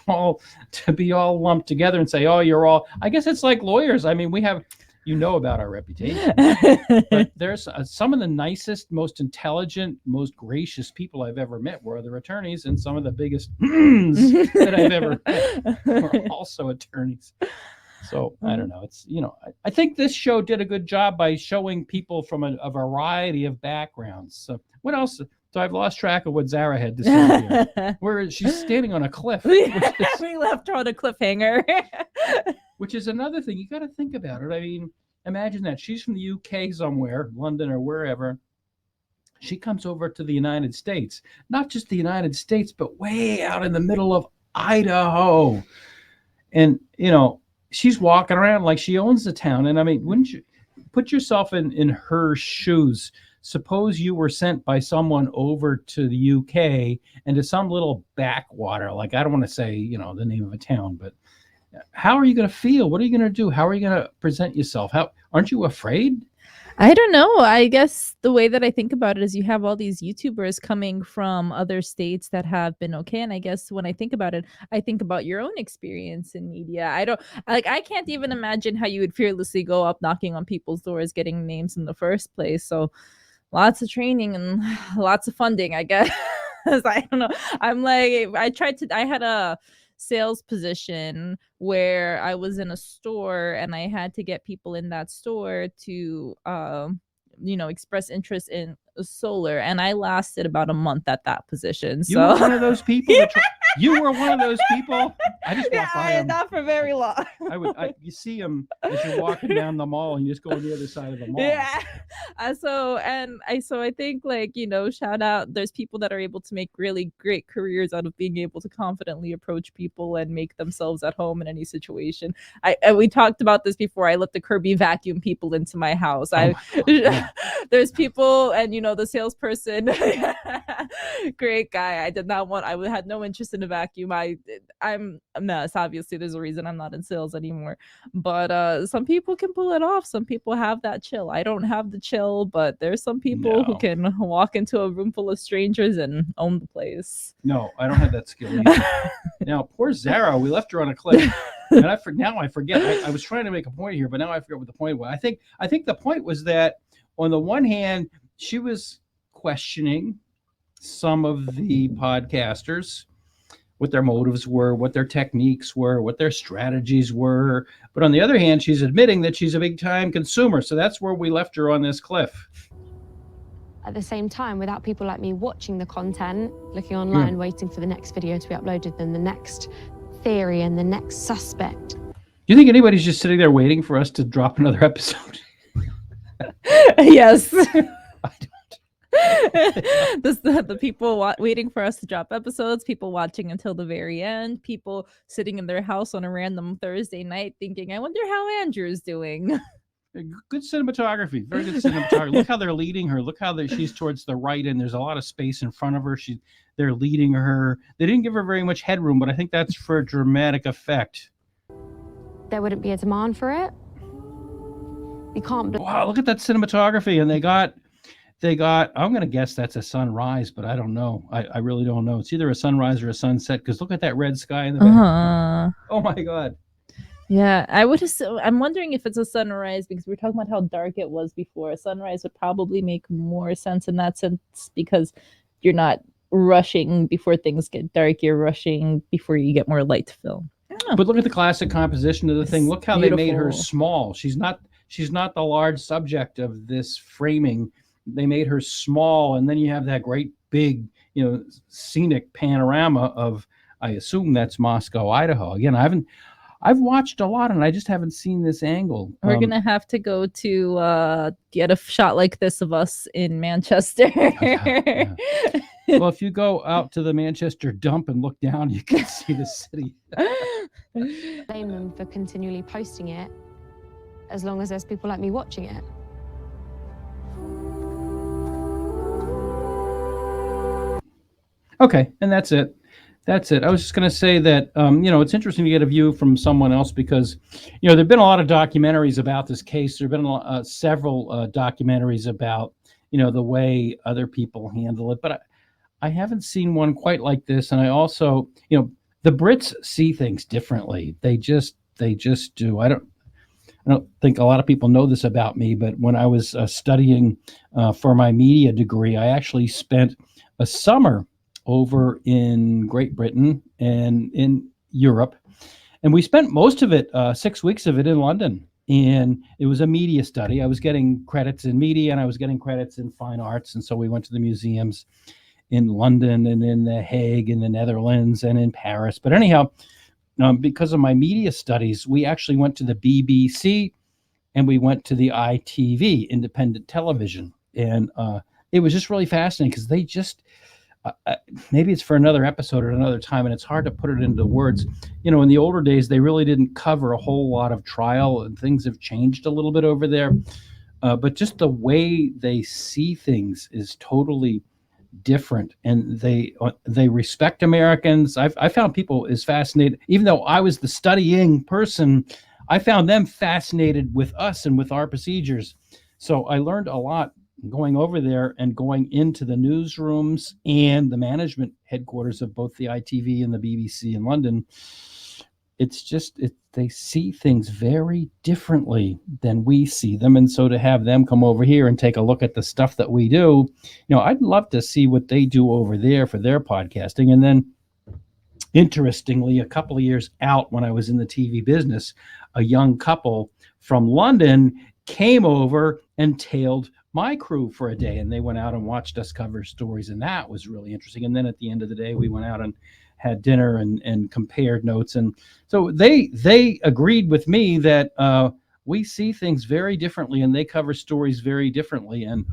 S1: all lumped together and say, oh, you're all, I guess it's like lawyers. I mean, we have, about our reputation. But there's some of the nicest, most intelligent, most gracious people I've ever met were other attorneys, and some of the biggest that I've ever met were also attorneys. So I don't know. It's, I think this show did a good job by showing people from a variety of backgrounds. So what else? So I've lost track of what Zara had to say here. Where she's standing on a cliff.
S2: We left her on a cliffhanger.
S1: Which is another thing. You got to think about it. I mean, imagine that. She's from the UK somewhere, London or wherever. She comes over to the United States. Not just the United States, but way out in the middle of Idaho. And, she's walking around like she owns the town. And I mean, wouldn't you put yourself in her shoes? Suppose you were sent by someone over to the UK and to some little backwater, like, I don't want to say, the name of a town, but how are you going to feel? What are you going to do? How are you going to present yourself? Aren't you afraid?
S2: I don't know. I guess the way that I think about it is you have all these YouTubers coming from other states that have been okay. And I guess when I think about it, I think about your own experience in media. I can't even imagine how you would fearlessly go up knocking on people's doors, getting names in the first place. So lots of training and lots of funding, I guess. I don't know. I had a sales position where I was in a store and I had to get people in that store to express interest in solar, and I lasted about a month at that position.
S1: You were one of those people. You were one of those people. I just walk by them.
S2: Not for very long.
S1: You see them as you're walking down the mall, and you just go on the other side of the mall.
S2: Yeah. So I think, shout out. There's people that are able to make really great careers out of being able to confidently approach people and make themselves at home in any situation. We talked about this before. I let the Kirby vacuum people into my house. There's people, and the salesperson, great guy. I had no interest in a vacuum. I'm a mess. Obviously, there's a reason I'm not in sales anymore. But some people can pull it off. Some people have that chill. I don't have the chill, but there's some people who can walk into a room full of strangers and own the place.
S1: No, I don't have that skill either. Now, poor Zara, we left her on a cliff. And now I forget. I was trying to make a point here, but now I forget what the point was. I think the point was that on the one hand, she was questioning some of the podcasters, what their motives were, what their techniques were, what their strategies were. But on the other hand, she's admitting that she's a big time consumer. So that's where we left her on this cliff.
S3: At the same time, without people like me watching the content, looking online, waiting for the next video to be uploaded, then the next theory and the next suspect.
S1: Do you think anybody's just sitting there waiting for us to drop another episode?
S2: Yes.
S1: I don't
S2: The people waiting for us to drop episodes, people watching until the very end, people sitting in their house on a random Thursday night thinking, I wonder how Andrew's doing.
S1: Good cinematography, very good cinematography. Look how they're leading her. Look how she's towards the right, and there's a lot of space in front of her. They're leading her. They didn't give her very much headroom, but I think that's for dramatic effect.
S3: There wouldn't be a demand for it. You can't.
S1: Wow, look at that cinematography, and they got. I'm gonna guess that's a sunrise, but I don't know. I really don't know. It's either a sunrise or a sunset, because look at that red sky in the back. Oh my God.
S2: Yeah, I'm wondering if it's a sunrise, because we're talking about how dark it was before. A sunrise would probably make more sense in that sense, because you're not rushing before things get dark. You're rushing before you get more light to film.
S1: But look at the classic composition of the thing. Look how
S2: beautiful.
S1: They made her small. She's not the large subject of this framing. They made her small, and then you have that great big, scenic panorama of, I assume that's Moscow, Idaho. Again, I've watched a lot, and I just haven't seen this angle.
S2: We're gonna have to go to get a shot like this of us in Manchester.
S1: Yeah. Well, if you go out to the Manchester dump and look down, you can see the city.
S3: Blame them for continually posting it, as long as there's people like me watching it.
S1: Okay, and that's it. I was just going to say that, it's interesting to get a view from someone else, because, there have been a lot of documentaries about this case. There have been several documentaries about, the way other people handle it. But I haven't seen one quite like this. And I also, the Brits see things differently. They just do. I don't think a lot of people know this about me, but when I was studying for my media degree, I actually spent a summer over in Great Britain and in Europe. And we spent most of it, 6 weeks of it, in London. And it was a media study. I was getting credits in media, and I was getting credits in fine arts. And so we went to the museums in London and in The Hague, in the Netherlands, and in Paris. But anyhow, because of my media studies, we actually went to the BBC, and we went to the ITV, independent television. And it was just really fascinating, because they just... maybe it's for another episode at another time, and it's hard to put it into words. In the older days, they really didn't cover a whole lot of trial, and things have changed a little bit over there. But just the way they see things is totally different, and they respect Americans. I found people as fascinated, even though I was the studying person, I found them fascinated with us and with our procedures. So I learned a lot going over there and going into the newsrooms and the management headquarters of both the ITV and the BBC in London. It's just, they see things very differently than we see them. And so to have them come over here and take a look at the stuff that we do, I'd love to see what they do over there for their podcasting. And then, interestingly, a couple of years out, when I was in the TV business, a young couple from London came over and tailed my crew for a day, and they went out and watched us cover stories, and that was really interesting. And then at the end of the day, we went out and had dinner and compared notes. And so they agreed with me that we see things very differently, and they cover stories very differently. And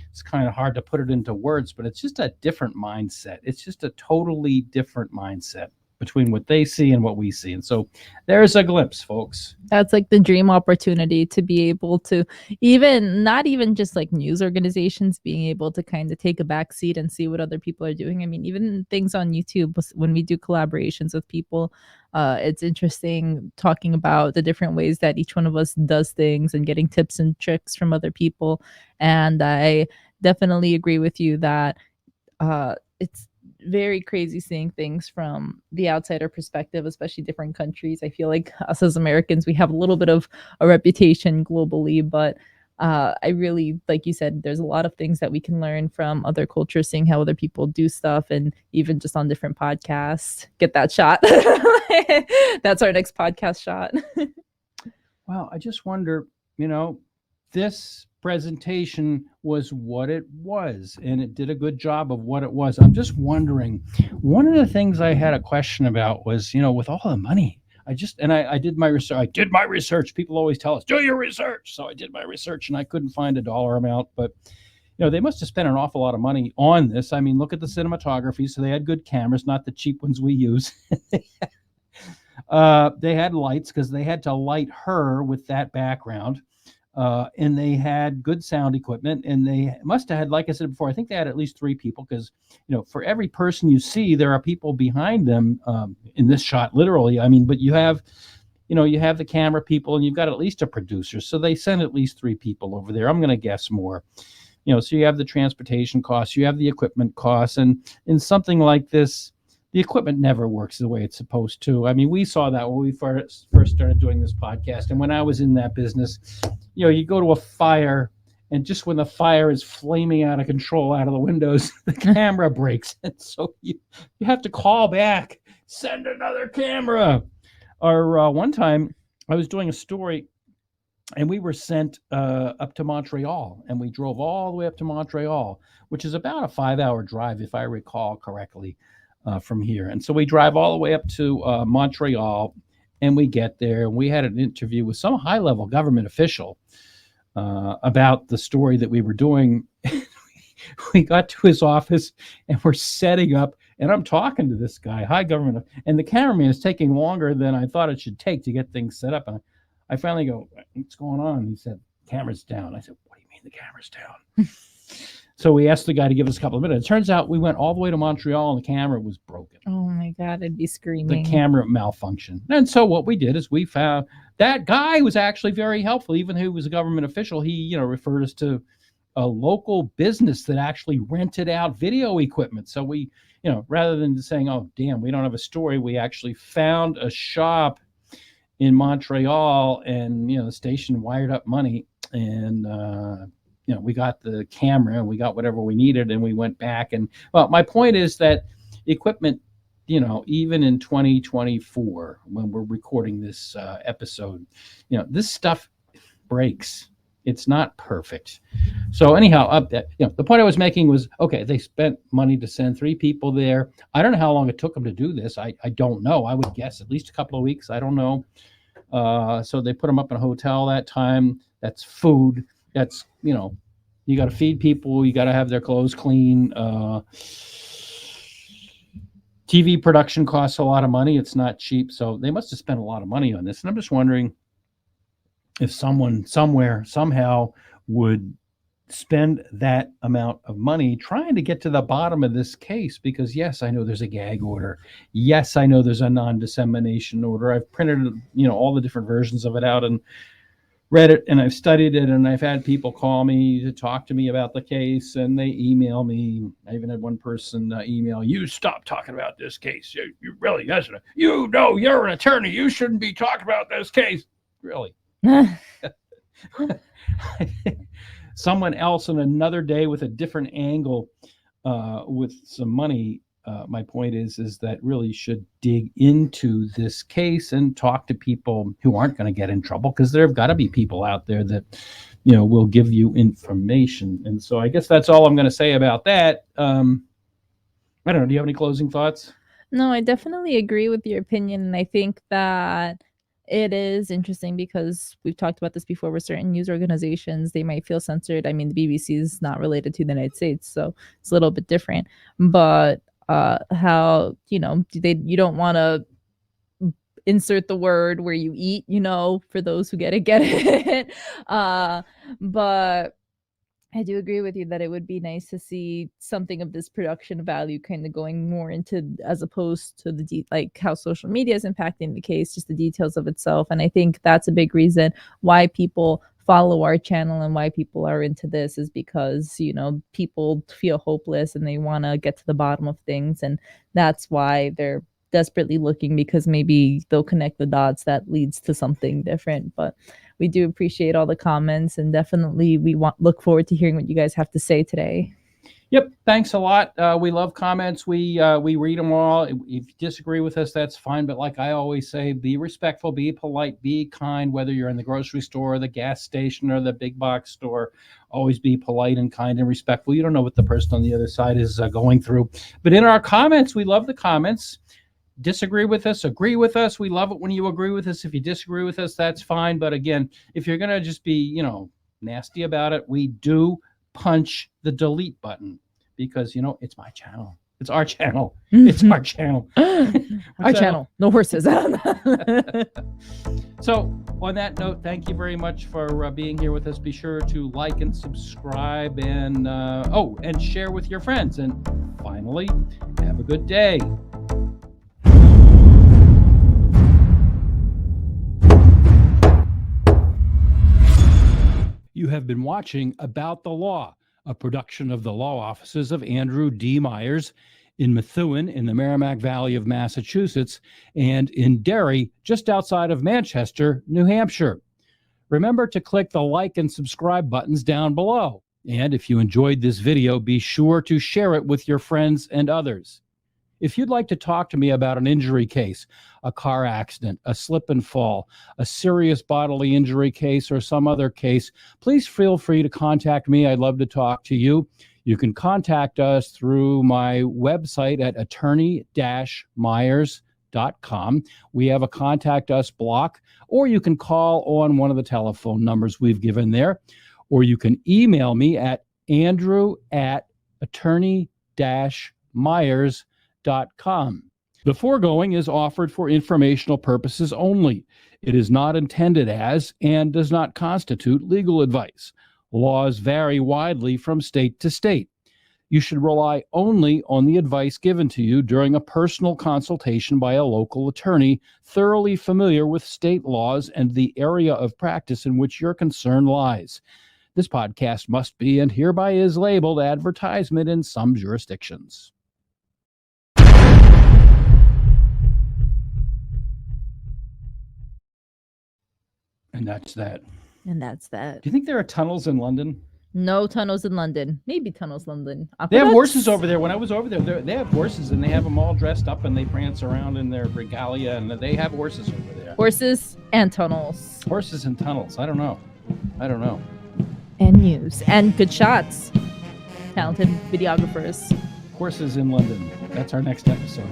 S1: it's kind of hard to put it into words, but it's just a different mindset. It's just a totally different mindset between what they see and what we see. And so there's a glimpse, folks.
S2: That's like the dream opportunity, to be able to not even just like news organizations being able to kind of take a back seat and see what other people are doing. I mean, even things on YouTube, when we do collaborations with people, it's interesting talking about the different ways that each one of us does things and getting tips and tricks from other people. And I definitely agree with you that it's very crazy seeing things from the outsider perspective, especially different countries. I feel like us as Americans, we have a little bit of a reputation globally, but I really, like you said, there's a lot of things that we can learn from other cultures, seeing how other people do stuff, and even just on different podcasts. Get that shot. That's our next podcast shot.
S1: Well, I just wonder, this presentation was what it was, and it did a good job of what it was. I'm just wondering, one of the things I had a question about was, with all the money, I did my research. People always tell us, do your research. So I did my research, and I couldn't find a dollar amount, but they must have spent an awful lot of money on this. I mean, look at the cinematography. So they had good cameras, not the cheap ones we use. They had lights because they had to light her with that background. And they had good sound equipment, and they must have had, like I said before, I think they had at least 3 people because, for every person you see, there are people behind them in this shot, literally. I mean, but you have the camera people, and you've got at least a producer. So they sent at least 3 people over there. I'm going to guess more. So you have the transportation costs, you have the equipment costs, and in something like this, the equipment never works the way it's supposed to. I mean, we saw that when we first started doing this podcast. And when I was in that business, you go to a fire, and just when the fire is flaming out of control out of the windows, the camera breaks. And so you have to call back, send another camera. Or one time I was doing a story, and we were sent up to Montreal, and we drove all the way up to Montreal, which is about a 5-hour drive, if I recall correctly. From here. And so we drive all the way up to Montreal, and we get there, and we had an interview with some high-level government official about the story that we were doing. We got to his office, and we're setting up, and I'm talking to this guy, high government, and the cameraman is taking longer than I thought it should take to get things set up. And I finally go, "What's going on?" He said, "Camera's down." I said, "What do you mean the camera's down?" So we asked the guy to give us a couple of minutes. It turns out we went all the way to Montreal, and the camera was broken.
S2: Oh my God, I'd be screaming.
S1: The camera malfunctioned. And so what we did is we found that guy was actually very helpful. Even though he was a government official, he, referred us to a local business that actually rented out video equipment. So we, rather than saying, "Oh, damn, we don't have a story," we actually found a shop in Montreal, and, the station wired up money, and, we got the camera, and we got whatever we needed, and we went back. And well, my point is that equipment, even in 2024, when we're recording this episode, this stuff breaks. It's not perfect. So anyhow, the point I was making was, okay, they spent money to send 3 people there. I don't know how long it took them to do this. I don't know. I would guess at least a couple of weeks. I don't know. So they put them up in a hotel that time. That's food. That's, you got to feed people. You got to have their clothes clean. TV production costs a lot of money. It's not cheap. So they must have spent a lot of money on this. And I'm just wondering if someone somewhere, somehow would spend that amount of money trying to get to the bottom of this case. Because yes, I know there's a gag order. Yes, I know there's a non-dissemination order. I've printed, all the different versions of it out and read it, and I've studied it, and I've had people call me to talk to me about the case, and they email me. I even had one person email, "You stop talking about this case. You really, you're an attorney. You shouldn't be talking about this case." Really? Someone else on another day with a different angle, with some money. My point is that really should dig into this case and talk to people who aren't going to get in trouble, because there have got to be people out there that, will give you information. And so I guess that's all I'm going to say about that. I don't know. Do you have any closing thoughts?
S2: No, I definitely agree with your opinion. And I think that it is interesting because we've talked about this before with certain news organizations. They might feel censored. I mean, the BBC is not related to the United States, so it's a little bit different. But how, you don't want to insert the word where you eat, for those who get it. But I do agree with you that it would be nice to see something of this production value kind of going more into, as opposed to like how social media is impacting the case, just the details of itself. And I think that's a big reason why people follow our channel and why people are into this, is because, people feel hopeless and they want to get to the bottom of things. And that's why they're desperately looking, because maybe they'll connect the dots that leads to something different. But we do appreciate all the comments, and definitely we look forward to hearing what you guys have to say today.
S1: Yep. Thanks a lot. We love comments. We read them all. If you disagree with us, that's fine. But like I always say, be respectful, be polite, be kind, whether you're in the grocery store or the gas station or the big box store. Always be polite and kind and respectful. You don't know what the person on the other side is going through. But in our comments, we love the comments. Disagree with us, agree with us. We love it when you agree with us. If you disagree with us, that's fine. But again, if you're going to just be, nasty about it, we do punch the delete button because, it's my channel. It's our channel. It's our channel.
S2: Our channel. No horses.
S1: So on that note, thank you very much for being here with us. Be sure to like and subscribe and share with your friends. And finally, have a good day. You have been watching About the Law, a production of the law offices of Andrew D. Myers in Methuen in the Merrimack Valley of Massachusetts and in Derry, just outside of Manchester, New Hampshire. Remember to click the like and subscribe buttons down below. And if you enjoyed this video, be sure to share it with your friends and others. If you'd like to talk to me about an injury case, a car accident, a slip and fall, a serious bodily injury case, or some other case, please feel free to contact me. I'd love to talk to you. You can contact us through my website at attorney-myers.com. We have a contact us block, or you can call on one of the telephone numbers we've given there, or you can email me at andrew@attorney-myers.com. The foregoing is offered for informational purposes only. It is not intended as and does not constitute legal advice. Laws vary widely from state to state. You should rely only on the advice given to you during a personal consultation by a local attorney thoroughly familiar with state laws and the area of practice in which your concern lies. This podcast must be and hereby is labeled advertisement in some jurisdictions. And that's that.
S2: And that's that.
S1: Do you think there are tunnels in London?
S2: No tunnels in London. Maybe tunnels London.
S1: They have horses over there. When I was over there, they have horses and they have them all dressed up and they prance around in their regalia and they have horses over there.
S2: Horses and tunnels.
S1: Horses and tunnels. I don't know.
S2: And news. And good shots. Talented videographers.
S1: Horses in London. That's our next episode.